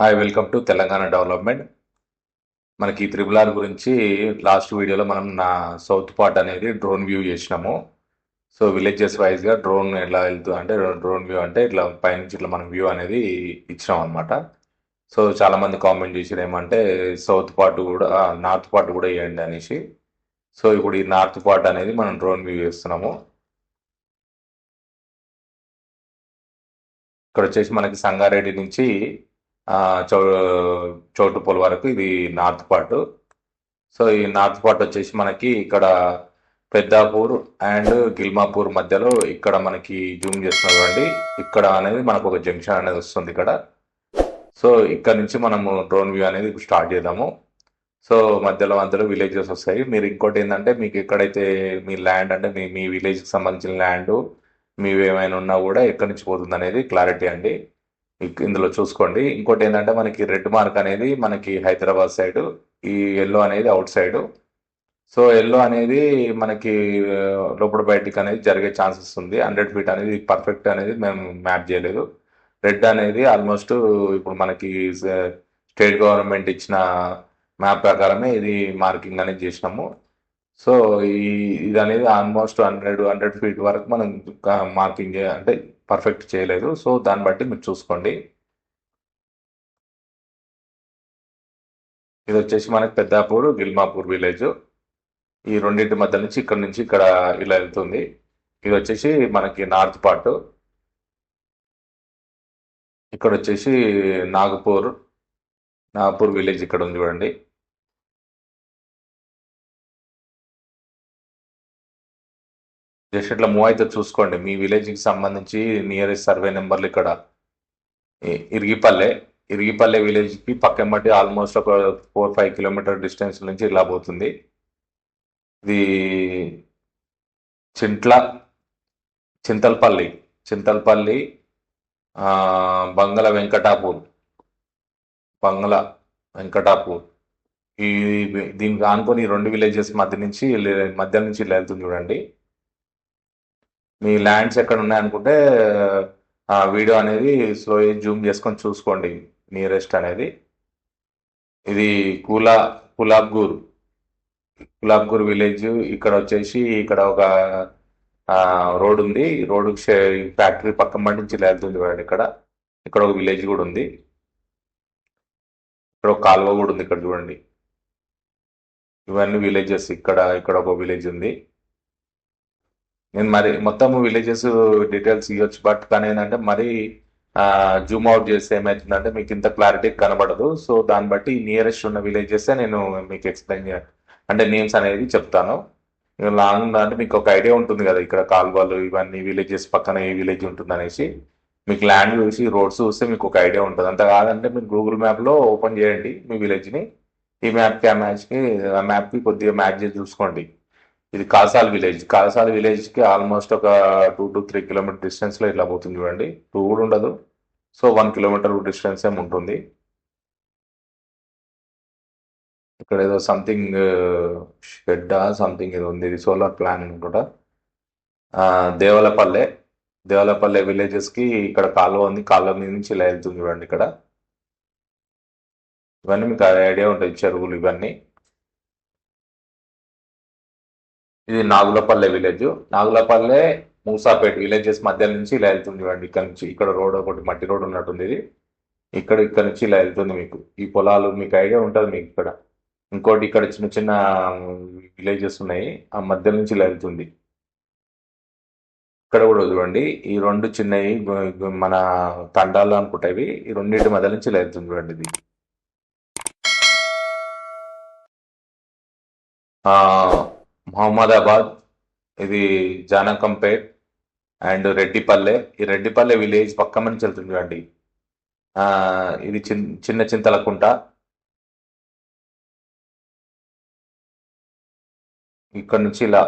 Hi welcome to Telangana development. మనకి triple R గురించి last వీడియోలో మనం సౌత్ పార్ట్ అనేది డ్రోన్ వ్యూ చేసినాము. సో విలేజెస్ వైజ్గా డ్రోన్ ఎలా వెళ్తుంది అంటే డ్రోన్ వ్యూ అంటే ఇట్లా పైనుంచి ఇట్లా మనం వ్యూ అనేది ఇచ్చినాం అనమాట. సో చాలా మంది కామెంట్ చేసారు ఏమంటే సౌత్ పార్ట్ కూడా నార్త్ పార్ట్ కూడా వేయండి అనేసి. సో ఇప్పుడు ఈ నార్త్ పార్ట్ అనేది మనం డ్రోన్ వ్యూ చేస్తున్నాము. ఇక్కడ వచ్చేసి మనకి సంగారెడ్డి నుంచి ఆ, చౌ చౌటుప్పల్ వరకు ఇది నార్త్ పార్ట్. సో ఈ నార్త్ పార్ట్ వచ్చేసి మనకి ఇక్కడ పెద్దాపూర్ అండ్ గిల్మాపూర్ మధ్యలో ఇక్కడ మనకి జూమ్ చేస్తున్నారు చూడండి. ఇక్కడ అనేది మనకు ఒక జంక్షన్ అనేది వస్తుంది ఇక్కడ. సో ఇక్కడ నుంచి మనము డ్రోన్ వ్యూ అనేది స్టార్ట్ చేద్దాము. సో మధ్యలో మధ్యలో విలేజెస్ వస్తాయి. మీరు ఇంకోటి ఏంటంటే మీకు ఎక్కడైతే మీ ల్యాండ్ అంటే మీ విలేజ్కి సంబంధించిన ల్యాండ్ మీవి ఏమైనా ఉన్నా కూడా ఎక్కడి నుంచి పోతుంది అనేది క్లారిటీ అండి. ఇందులో చూసుకోండి. ఇంకోటి ఏంటంటే మనకి రెడ్ మార్క్ అనేది మనకి హైదరాబాద్ సైడ్, ఈ ఎల్లో అనేది అవుట్ సైడ్. సో ఎల్లో అనేది మనకి లోపల బయటికి అనేది జరిగే ఛాన్సెస్ ఉంది. 100 ఫీట్ అనేది పర్ఫెక్ట్ అనేది మేము మ్యాప్ చేయలేదు. రెడ్ అనేది ఆల్మోస్ట్ ఇప్పుడు మనకి స్టేట్ గవర్నమెంట్ ఇచ్చిన మ్యాప్ ప్రకారమే ఇది మార్కింగ్ అనేది చేసినాము. సో ఈ ఇది అనేది ఆల్మోస్ట్ 100 ఫీట్ వరకు మనం మార్కింగ్ అంటే పర్ఫెక్ట్ చేయలేదు. సో దాన్ని బట్టి మీరు చూసుకోండి. ఇది వచ్చేసి మనకి పెద్దాపూర్ గిల్మాపూర్ విలేజ్. ఈ రెండింటి మధ్య నుంచి ఇక్కడ ఇలా వెళ్తుంది. ఇది వచ్చేసి మనకి నార్త్ పార్ట్. ఇక్కడ వచ్చేసి నాగపూర్ నాగపూర్ విలేజ్ ఇక్కడ ఉంది చూడండి. జస్ట్ ఇట్లా మూవ్ అయితే చూసుకోండి. మీ విలేజ్కి సంబంధించి నియరెస్ట్ సర్వే నెంబర్లు ఇక్కడ ఇరిగిపల్లె ఇరిగిపల్లె విలేజ్కి పక్కెంబట్టి ఆల్మోస్ట్ ఒక 4-5 కిలోమీటర్ డిస్టెన్స్ నుంచి ఇలా పోతుంది. ఇది చింట్ల చింతల్పల్లి చింతల్పల్లి బంగళ వెంకటాపూర్ బంగళ వెంకటాపూర్ ఈ దీనికి ఆనుకొని ఈ రెండు విలేజెస్ మధ్య నుంచి ఇలా వెళ్తుంది చూడండి. మీ ల్యాండ్స్ ఎక్కడ ఉన్నాయనుకుంటే ఆ వీడియో అనేది స్లో జూమ్ చేసుకొని చూసుకోండి నియరెస్ట్ అనేది. ఇది కులాబ్గూర్ కులాబ్గూర్ విలేజ్. ఇక్కడ వచ్చేసి ఇక్కడ ఒక రోడ్ ఉంది. ఈ రోడ్ ఫ్యాక్టరీ పక్కన బండి నుంచి ఇలా వెళ్తుంది చూడండి. ఇక్కడ ఇక్కడ ఒక విలేజ్ కూడా ఉంది. ఇక్కడ ఒక కాలువ కూడా ఉంది ఇక్కడ చూడండి. ఇవన్నీ విలేజెస్. ఇక్కడ ఇక్కడ ఒక విలేజ్ ఉంది. నేను మరి మొత్తం విలేజెస్ డీటెయిల్స్ ఇవ్వచ్చు, బట్ కానీ ఏంటంటే మరి జూమ్ అవుట్ చేస్తే ఏమవుతుందంటే మీకు ఇంత క్లారిటీ కనబడదు. సో దాన్ని బట్టి నియరెస్ట్ ఉన్న విలేజెస్ నేను మీకు ఎక్స్ప్లెయిన్ అంటే నేమ్స్ అనేది చెప్తాను. లాంగ్ అంటే మీకు ఒక ఐడియా ఉంటుంది కదా, ఇక్కడ కాల్వలు ఇవన్నీ విలేజెస్ పక్కన ఏ విలేజ్ ఉంటుంది అనేసి. మీకు ల్యాండ్ చూసి రోడ్స్ చూస్తే మీకు ఒక ఐడియా ఉంటుంది. అంత కాదంటే మీరు గూగుల్ మ్యాప్లో ఓపెన్ చేయండి మీ విలేజ్ని. ఈ మ్యాప్కి ఆ మ్యాప్కి కొద్దిగా మ్యాచ్ చేసి చూసుకోండి. ఇది కాసాల్ విలేజ్కి ఆల్మోస్ట్ ఒక 2 to 3 కిలోమీటర్ డిస్టెన్స్లో ఇట్లా పోతుంది చూడండి. 2 కూడా ఉండదు. సో 1 కిలోమీటర్ డిస్టెన్స్ ఏమి ఉంటుంది. ఇక్కడ ఏదో సంథింగ్ షెడ్డా సంథింగ్ ఏదో ఉంది. ఇది సోలార్ ప్లాన్ అనుకుంటా. దేవలపల్లె దేవలపల్లె విలేజెస్కి ఇక్కడ కాలువ ఉంది. కాలువ మీద నుంచి ఇలా వెళ్తుంది చూడండి. ఇక్కడ ఇవన్నీ మీకు ఐడియా ఉంటాయి, చెరువులు ఇవన్నీ. ఇది నాగులపల్లె విలేజ్. నాగులపల్లె మూసాపేట విలేజెస్ మధ్య నుంచి ఇలా వెళ్తుంది చూడండి. ఇక్కడ నుంచి ఇక్కడ రోడ్ ఒకటి మట్టి రోడ్ ఉన్నట్టుంది. ఇది ఇక్కడ నుంచి ఇలా వెళ్తుంది. మీకు ఈ పొలాలు మీకు ఐడియా ఉంటుంది మీకు ఇక్కడ. ఇంకోటి ఇక్కడ చిన్న చిన్న విలేజెస్ ఉన్నాయి. ఆ మధ్య నుంచి ఇలా వెళ్తుంది. ఇక్కడ కూడా చూడండి. ఈ రెండు చిన్నవి మన తండాలు అనుకుంటాయి. ఈ రెండింటి మధ్య నుంచి ఇలా వెళ్తుంది చూడండి. ఇది మహమ్మదాబాద్, ఇది జానకంపేట్ అండ్ రెడ్డిపల్లె. ఈ రెడ్డిపల్లె విలేజ్ పక్క నుంచి వెళ్తుంది చూడండి. ఇది చిన్న చింతలకుంట. ఇక్కడ నుంచి ఇలా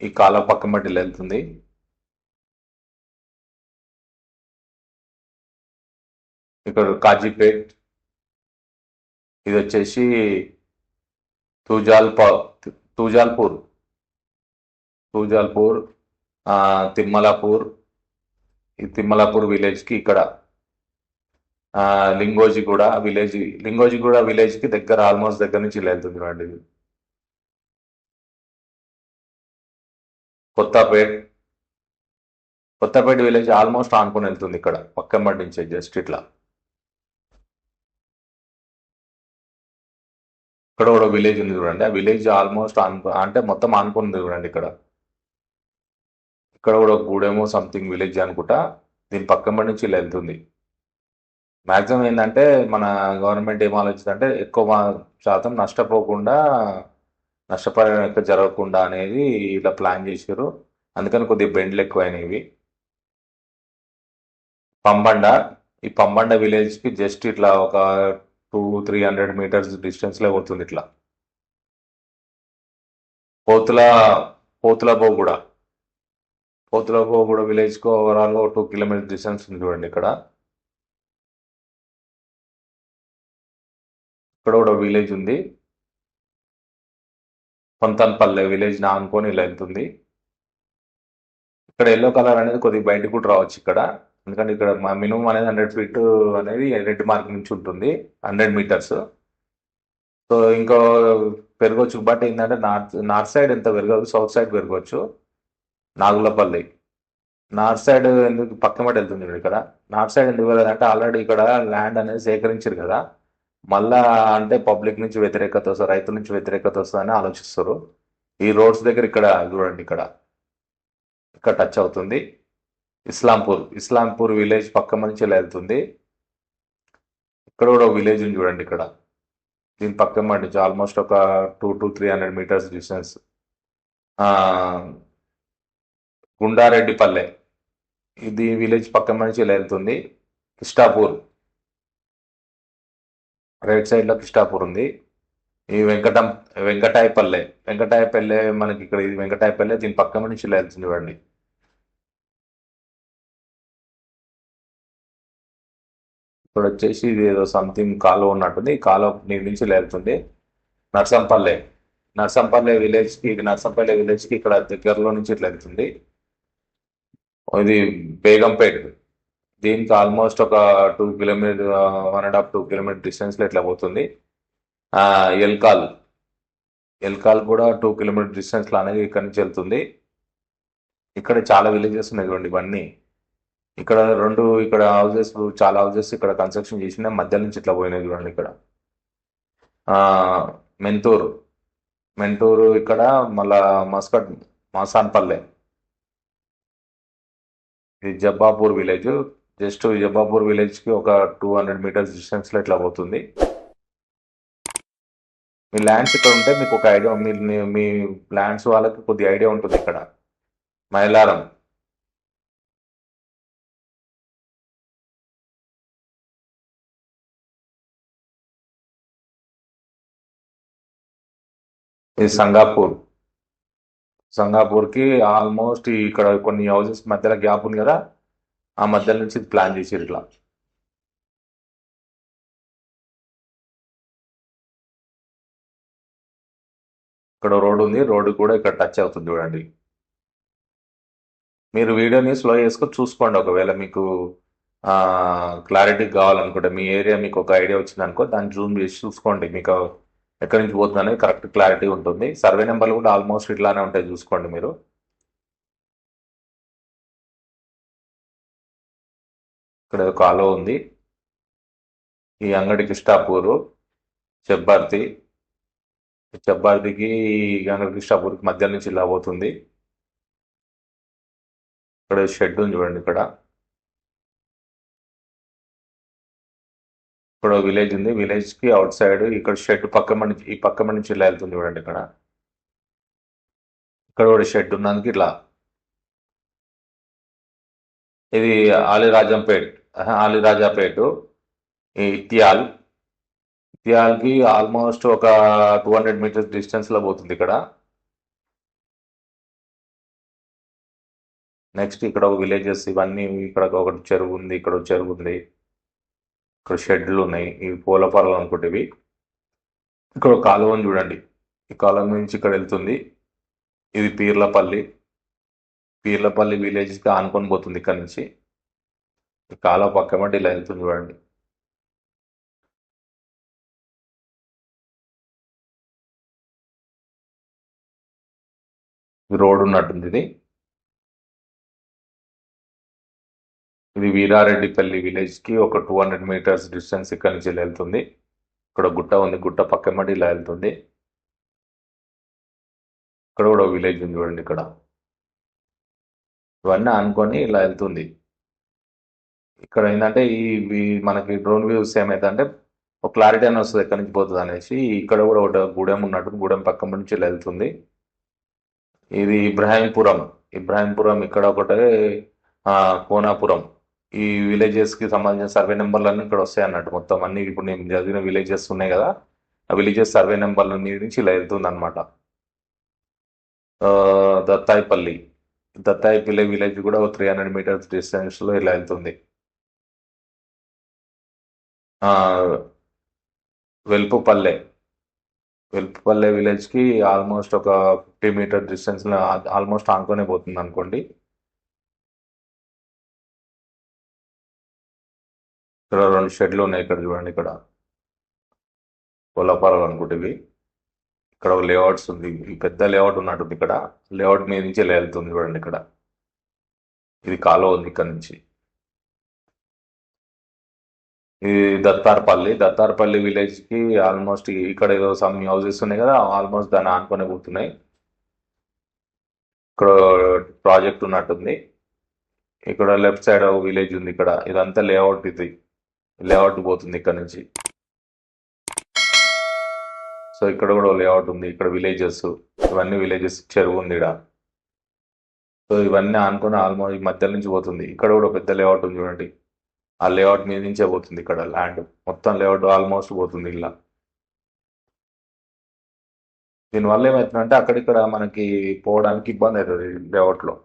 ఈ కాలువ పక్క మట్టి ఇలా వెళ్తుంది. ఇక్కడ కాజీపేట్. ఇది వచ్చేసి తూజాల్పా తూజాల్పూర్ తూజాల్పూర్ తిమ్మలాపూర్. ఈ తిమ్మలాపూర్ విలేజ్కి ఇక్కడ లింగోజిగూడ విలేజ్, లింగోజిగూడ విలేజ్ కి దగ్గర, ఆల్మోస్ట్ దగ్గర నుంచి ఇలా వెళ్తుంది చూడండి ఇది. కొత్తపేట్, కొత్తపేట విలేజ్ ఆల్మోస్ట్ ఆనుకొని వెళ్తుంది ఇక్కడ పక్కంబడి నుంచి జస్ట్ ఇట్లా. ఇక్కడ కూడా విలేజ్ ఉంది చూడండి, ఆ విలేజ్ ఆల్మోస్ట్ అంటే మొత్తం ఆనుకుంది చూడండి ఇక్కడ. ఇక్కడ కూడా గూడెమో సంథింగ్ విలేజ్ అనుకుంటా, దీని పక్కంబడి నుంచి ఇలా వెళ్తుంది. మ్యాక్సిమం ఏంటంటే మన గవర్నమెంట్ ఏం ఆలోచిస్తుందంటే ఎక్కువ శాతం నష్టపోకుండా, నష్టపరిహారం ఎక్కువ జరగకుండా అనేది ఇలా ప్లాన్ చేశారు. అందుకని కొద్దిగా బెండ్లు ఎక్కువైనవి. పంబండ, ఈ పంబండ విలేజ్కి జస్ట్ ఇట్లా ఒక 200-300 మీటర్స్ డిస్టెన్స్లో పోతుంది ఇట్లా. పోతుల పోతులబోగూడ, పోతులబోగూడ విలేజ్కి ఓవరాల్గా 2 కిలోమీటర్ డిస్టెన్స్ ఉంది చూడండి ఇక్కడ. ఇక్కడ కూడా విలేజ్ ఉంది, పొంతన్పల్లె విలేజ్ నా అనుకొని ఇలా వెళ్తుంది. ఇక్కడ ఎల్లో కలర్ అనేది కొద్దిగా బయటకు కూడా రావచ్చు ఇక్కడ, ఎందుకంటే ఇక్కడ మినిమం అనేది 100 ఫీట్ అనేది రెడ్ మార్క్ నుంచి ఉంటుంది, 100 మీటర్స్. సో ఇంకో పెరగవచ్చు, బట్ ఏంటంటే నార్త్ సైడ్ ఎంత పెరగదు, సౌత్ సైడ్ పెరగవచ్చు. నాగులపల్లి నార్త్ సైడ్ ఎందుకు పక్కమటి వెళ్తుంది ఇక్కడ. నార్త్ సైడ్ ఎందుకు వెళ్ళదంటే ఆల్రెడీ ఇక్కడ ల్యాండ్ అనేది సేకరించారు కదా, మళ్ళా అంటే పబ్లిక్ నుంచి వ్యతిరేకత వస్తుంది, రైతుల నుంచి వ్యతిరేకత వస్తుందని ఆలోచిస్తారు. ఈ రోడ్స్ దగ్గర ఇక్కడ చూడండి, ఇక్కడ ఇక్కడ టచ్ అవుతుంది. ఇస్లాంపూర్ విలేజ్ పక్క నుంచి ఇలా వెళ్తుంది. ఇక్కడ కూడా విలేజ్ ఉంది చూడండి ఇక్కడ, దీని పక్క నుంచి ఆల్మోస్ట్ ఒక 200-300 మీటర్స్ డిస్టెన్స్. గుండారెడ్డిపల్లె, ఇది విలేజ్ పక్క నుంచి ఇలా వెళ్తుంది. కిష్టాపూర్, రైట్ సైడ్లో కిష్టాపూర్ ఉంది. ఈ వెంకటాయపల్లె మనకి ఇక్కడ, ఇది వెంకటాయపల్లె, దీని పక్క నుంచి ఇలా వెళ్తుంది చూడండి. ఇక్కడ వచ్చేసి ఇది ఏదో సంథింగ్ కాలువ ఉన్నట్టుంది, ఈ కాలువ నీటి నుంచి ఇలా వెళ్తుంది. నర్సంపల్లె విలేజ్కి, ఇది నర్సంపల్లె విలేజ్కి ఇక్కడ దగ్గరలో నుంచి ఇట్లా వెళ్తుంది. ఇది బేగంపేట్, దీనికి ఆల్మోస్ట్ ఒక 2 కిలోమీటర్, 1.5-2 కిలోమీటర్ డిస్టెన్స్లో ఇట్లా పోతుంది. ఎల్కాల్, ఎల్కాల్ కూడా 2 కిలోమీటర్ డిస్టెన్స్లో అనేది ఇక్కడ నుంచి వెళ్తుంది. ఇక్కడ చాలా విలేజెస్ ఉన్నాయి చూడండి ఇవన్నీ. ఇక్కడ ఇక్కడ హౌసెస్, చాలా హౌసెస్ ఇక్కడ కన్స్ట్రక్షన్ చేసిన మధ్య నుంచి ఇట్లా పోయినాయి చూడండి ఇక్కడ. మెంటూరు ఇక్కడ, మళ్ళా మాసాన్పల్లె, ఇది జబ్బాపూర్ విలేజ్. జస్ట్ జబ్బాపూర్ విలేజ్కి ఒక 200 మీటర్స్ డిస్టెన్స్లో ఇట్లా పోతుంది. మీ ల్యాండ్స్ ఇక్కడ ఉంటే మీకు ఒక ఐడియా, మీ ల్యాండ్స్ వాళ్ళకి కొద్ది ఐడియా ఉంటుంది ఇక్కడ. మైలారం, ఇది సంగాపూర్కి ఆల్మోస్ట్ ఇక్కడ కొన్ని హౌసెస్ మధ్యలో గ్యాప్ ఉంది కదా, ఆ మధ్య నుంచి ప్లాన్ చేసారు ఇట్లా. ఇక్కడ రోడ్ ఉంది, రోడ్డు కూడా ఇక్కడ టచ్ అవుతుంది చూడండి. మీరు వీడియోని స్లో చేసుకొని చూసుకోండి, ఒకవేళ మీకు క్లారిటీ కావాలనుకుంటే, మీ ఏరియా మీకు ఒక ఐడియా వచ్చింది అనుకో, దాన్ని జూమ్ చేసి చూసుకోండి, మీకు ఎక్కడి నుంచి పోతుంది అనేది కరెక్ట్ క్లారిటీ ఉంటుంది. సర్వే నెంబర్లు కూడా ఆల్మోస్ట్ ఇట్లానే ఉంటాయి, చూసుకోండి మీరు. ఇక్కడ కాలువ ఉంది. ఈ అంగడి కిష్టాపూరు, చెబ్బార్తికి అంగడి కిష్టాపూర్కి మధ్య నుంచి ఇలా పోతుంది. ఇక్కడ షెడ్ ఉంది చూడండి ఇక్కడ. ఇక్కడ విలేజ్ ఉంది, విలేజ్కి అవుట్ సైడ్ ఇక్కడ షెడ్ ఈ పక్క నుంచి ఇలా వెళ్తుంది చూడండి ఇక్కడ. ఇక్కడ కూడా షెడ్ ఉన్నందుకు ఇట్లా. ఇది ఆలిరాజాపేట్, ఇత్యాల్కి ఆల్మోస్ట్ ఒక 200 మీటర్స్ డిస్టెన్స్లో పోతుంది ఇక్కడ. నెక్స్ట్ ఇక్కడ ఒక విలేజెస్ ఇవన్నీ, ఇక్కడ ఒకటి చెరువు ఉంది, ఇక్కడ ఒక చెరువు ఉంది, ఇక్కడ షెడ్లు ఉన్నాయి, ఇవి పూల పొలాలు అనుకుంటేవి. ఇక్కడ ఒక కాలువ చూడండి, ఈ కాలువ నుంచి ఇక్కడ వెళ్తుంది. ఇది పీర్లపల్లి విలేజ్కి ఆనుకొని పోతుంది ఇక్కడ నుంచి. ఈ కాలువ పక్క మట్టి ఇలా వెళ్తుంది చూడండి. రోడ్ ఉన్నట్టుంది ఇది. ఇది వీరారెడ్డిపల్లి విలేజ్ కి ఒక 200 మీటర్స్ డిస్టెన్స్ ఇక్కడ నుంచి వెళ్తుంది. ఇక్కడ గుట్ట ఉంది, గుట్ట పక్కమ్మటి ఇలా వెళ్తుంది. ఇక్కడ కూడా విలేజ్ ఉంది చూడండి ఇక్కడ. ఇవన్నీ అనుకొని ఇలా వెళ్తుంది. ఇక్కడ ఏంటంటే మనకి డ్రోన్ వ్యూస్ ఏమైందంటే ఒక క్లారిటీ అని వస్తుంది ఎక్కడి నుంచి పోతుంది అనేసి. ఇక్కడ కూడా ఒక గూడెం ఉన్నట్టు, గూడెం పక్క నుంచి ఇలా వెళ్తుంది. ఇది ఇబ్రాహీంపురం. ఇబ్రాహీంపురం ఇక్కడ ఒకటే, కోనాపురం. ఈ విలేజెస్ కి సంబంధించిన సర్వే నెంబర్లన్నీ ఇక్కడ వస్తాయి అన్నట్టు. మొత్తం అన్ని ఇప్పుడు నేను చదివిన విలేజెస్ ఉన్నాయి కదా, ఆ విలేజెస్ సర్వే నెంబర్ల నుంచి ఇలా వెళ్తుంది అనమాట. దత్తాయిపల్లి. దత్తాయిపల్లి విలేజ్ కూడా 300 మీటర్స్ డిస్టెన్స్ లో ఇలా వెళ్తుంది. వెల్పుపల్లె. వెల్పుపల్లె విలేజ్ కి ఆల్మోస్ట్ ఒక 50 మీటర్ డిస్టెన్స్ లో ఆల్మోస్ట్ ఆనుకొనే పోతుంది అనుకోండి. ఇక్కడ 2 షెడ్లు ఉన్నాయి. ఇక్కడ చూడండి, ఇక్కడ కోలాపారాలు అనుకుంటే ఇక్కడ ఒక లేఅవుట్స్ ఉంది. ఈ పెద్ద లేఅవుట్ ఉన్నట్టుంది. ఇక్కడ లేఅవుట్ మీద నుంచి ఇలా వెళ్తుంది చూడండి. ఇక్కడ ఇది కాలువ ఉంది ఇక్కడ నుంచి. ఇది దత్తార్పల్లి విలేజ్ కి ఆల్మోస్ట్ ఇక్కడ ఏదో సమ్ హౌసెస్ ఉన్నాయి కదా, ఆల్మోస్ట్ దాన్ని ఆనుకొని పోతున్నాయి. ఇక్కడ ప్రాజెక్ట్ ఉన్నట్టుంది. ఇక్కడ లెఫ్ట్ సైడ్ ఒక విలేజ్ ఉంది. ఇక్కడ ఇదంతా లేఅవుట్. ఇది లేఅవుట్ పోతుంది ఇక్కడ నుంచి. సో ఇక్కడ కూడా లేఅవుట్ ఉంది. ఇక్కడ విలేజెస్, ఇవన్నీ విలేజెస్, చెరువు ఉంది ఇక్కడ. సో ఇవన్నీ ఆనుకొని ఆల్మోస్ట్ ఈ మధ్య నుంచి పోతుంది. ఇక్కడ కూడా పెద్ద లేఅవుట్ ఉంది చూడండి. ఆ లేఅవుట్ మీద నుంచే పోతుంది. ఇక్కడ ల్యాండ్ మొత్తం లేఅవుట్ ఆల్మోస్ట్ పోతుంది ఇలా. దీనివల్ల ఏమవుతుందంటే అక్కడిక్కడ మనకి పోవడానికి ఇబ్బంది అవుతుంది లేఅవుట్లో.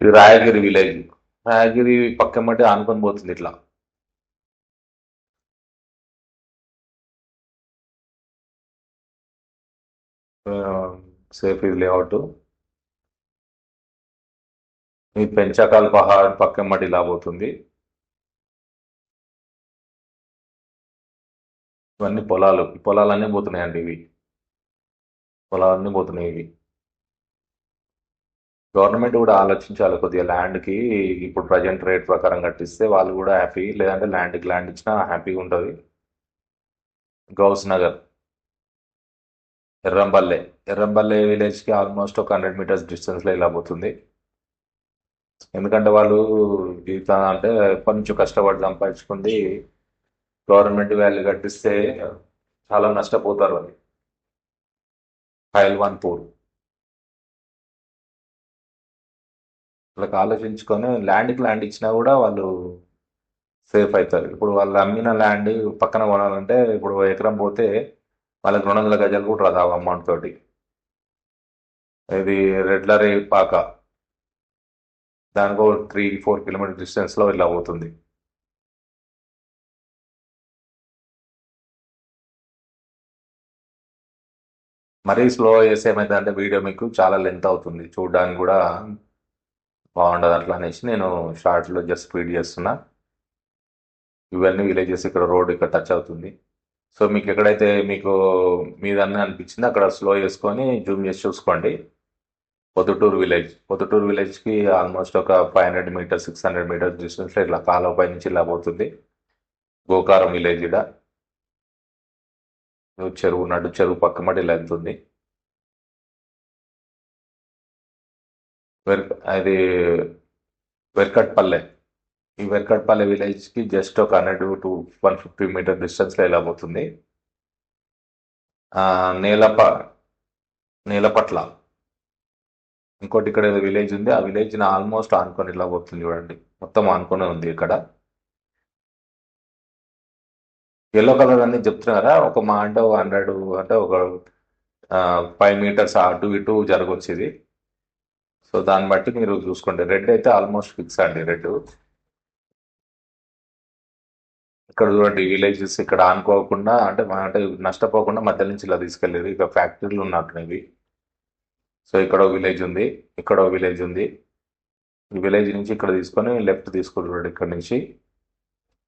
ఇది రాయగిరి విలేజ్. రాయగిరి పక్కమ్మటి ఆనుకొని పోతుంది ఇట్లా. సేఫ్ ఇది లేఅవుట్. ఈ పెంచకాల్ పహాడ్ పక్కమ్మటి ఇలా పోతుంది. ఇవన్నీ పొలాలు. ఈ పొలాలన్నీ పోతున్నాయండి. పొలాలన్నీ పోతున్నాయి ఇవి. గవర్నమెంట్ కూడా ఆలోచించాలి కొద్దిగా. ల్యాండ్కి ఇప్పుడు ప్రజెంట్ రేట్ ప్రకారం కట్టిస్తే వాళ్ళు కూడా హ్యాపీ, లేదంటే ల్యాండ్కి ల్యాండ్ ఇచ్చినా హ్యాపీగా ఉంటుంది. గౌస్ నగర్. ఎర్రంపల్లె విలేజ్కి ఆల్మోస్ట్ ఒక 100 మీటర్స్ డిస్టెన్స్లో ఇలా పోతుంది. ఎందుకంటే వాళ్ళు జీవితం అంటే ఎప్పటి నుంచో కష్టపడి సంపాదించుకుంది, గవర్నమెంట్ వాల్యూ కట్టిస్తే చాలా నష్టపోతారు అని. పైల్వాన్పూర్. వాళ్ళకి ఆలోచించుకొని ల్యాండ్కి ల్యాండ్ ఇచ్చినా కూడా వాళ్ళు సేఫ్ అవుతారు. ఇప్పుడు వాళ్ళు అమ్మిన ల్యాండ్ పక్కన కొనాలంటే ఇప్పుడు ఎకరం పోతే వాళ్ళకి 200 గజాలు కూడా రాదు ఆ అమౌంట్ తోటి. ఇది రెడ్లరే పాక. దానికో 3-4 కిలోమీటర్ డిస్టెన్స్లో ఇలా పోతుంది. మరీ స్లో చేస్తే ఏమైందంటే వీడియో మీకు చాలా లెంత్ అవుతుంది, చూడడానికి కూడా బాగుండదు. అట్లా అనేసి నేను షార్ట్స్లో జస్ట్ స్పీడ్ చేస్తున్నా. ఇవన్నీ విలేజెస్. ఇక్కడ రోడ్ ఇక్కడ టచ్ అవుతుంది. సో మీకు ఎక్కడైతే మీకు మీదన్నీ అనిపించిందో అక్కడ స్లో చేసుకొని జూమ్ చేసి చూసుకోండి. పొద్దుటూరు విలేజ్కి ఆల్మోస్ట్ ఒక 500 మీటర్స్ 600 మీటర్స్ డిస్టెన్స్లో ఇట్లా కాలువ పై నుంచి ఇలా పోతుంది. గోకారం విలేజ్. ఇక్కడ చెరువు నడు, చెరువు పక్క మటి ఇలా వెళ్తుంది. అది వెర్కట్పల్లె. ఈ వెర్కట్పల్లె విలేజ్కి జస్ట్ ఒక 100 to 150 మీటర్ డిస్టెన్స్లో ఇలా పోతుంది. నేలపట్ల ఇంకోటి ఇక్కడ ఏదో విలేజ్ ఉంది. ఆ విలేజ్ ఆల్మోస్ట్ ఆనుకొని ఇలా పోతుంది చూడండి. మొత్తం ఆనుకొని ఉంది ఇక్కడ. ఎల్లో కలర్ అనేది చెప్తున్నారా, ఒక మా అంటే 100 అంటే ఒక 5 మీటర్స్ అటు ఇటు జరగవచ్చు ఇది. సో దాన్ని బట్టి మీరు చూసుకోండి. రెడ్ అయితే ఆల్మోస్ట్ ఫిక్స్ అండి. రెడ్ ఇక్కడ చూడండి. విలేజెస్ ఇక్కడ ఆనుకోకుండా అంటే నష్టపోకుండా మధ్య నుంచి ఇలా తీసుకెళ్ళేది. ఇక ఫ్యాక్టరీలు ఉన్నట్టునేవి. సో ఇక్కడ ఒక విలేజ్ ఉంది, ఇక్కడ ఒక విలేజ్ ఉంది. ఈ విలేజ్ నుంచి ఇక్కడ తీసుకొని లెఫ్ట్ తీసుకుంటాడు. ఇక్కడ నుంచి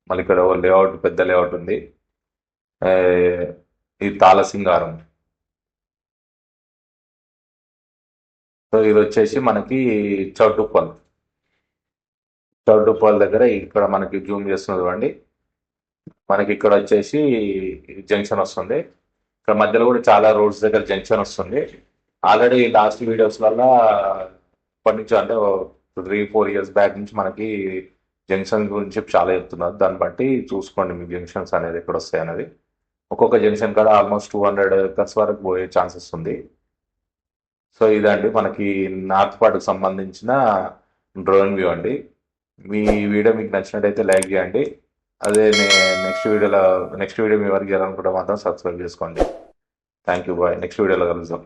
మళ్ళీ ఇక్కడ లేఅవుట్, పెద్ద లేఅవుట్ ఉంది. ఇది తాళసింగారం. సో ఇది వచ్చేసి మనకి చౌటుప్పల్ చౌటుప్పల్ దగ్గర ఇక్కడ మనకి జూమ్ చేస్తున్నది చూడండి. మనకి ఇక్కడ వచ్చేసి జంక్షన్ వస్తుంది. ఇక్కడ మధ్యలో కూడా చాలా రోడ్స్ దగ్గర జంక్షన్ వస్తుంది. ఆల్రెడీ లాస్ట్ వీడియోస్లలో ఇప్పటి నుంచి అంటే 3-4 ఇయర్స్ బ్యాక్ నుంచి మనకి జంక్షన్ గురించి చాలా చెప్తున్నారు. దాన్ని బట్టి చూసుకోండి మీ జంక్షన్స్ అనేది ఎక్కడ వస్తాయి అనేది. ఒక్కొక్క జంక్షన్ కూడా ఆల్మోస్ట్ 200 ఎకర్స్ వరకు పోయే ఛాన్సెస్ ఉంది. సో ఇదండి మనకి నార్త్ పార్ట్కి సంబంధించిన డ్రోన్ వ్యూ అండి. మీ వీడియో మీకు నచ్చినట్టయితే లైక్ చేయండి. అదే నెక్స్ట్ వీడియో మీ వరకు చేయాలనుకుంటే మాత్రం సబ్స్క్రైబ్ చేసుకోండి. Thank you bye. నెక్స్ట్ వీడియోలో కలుద్దాం.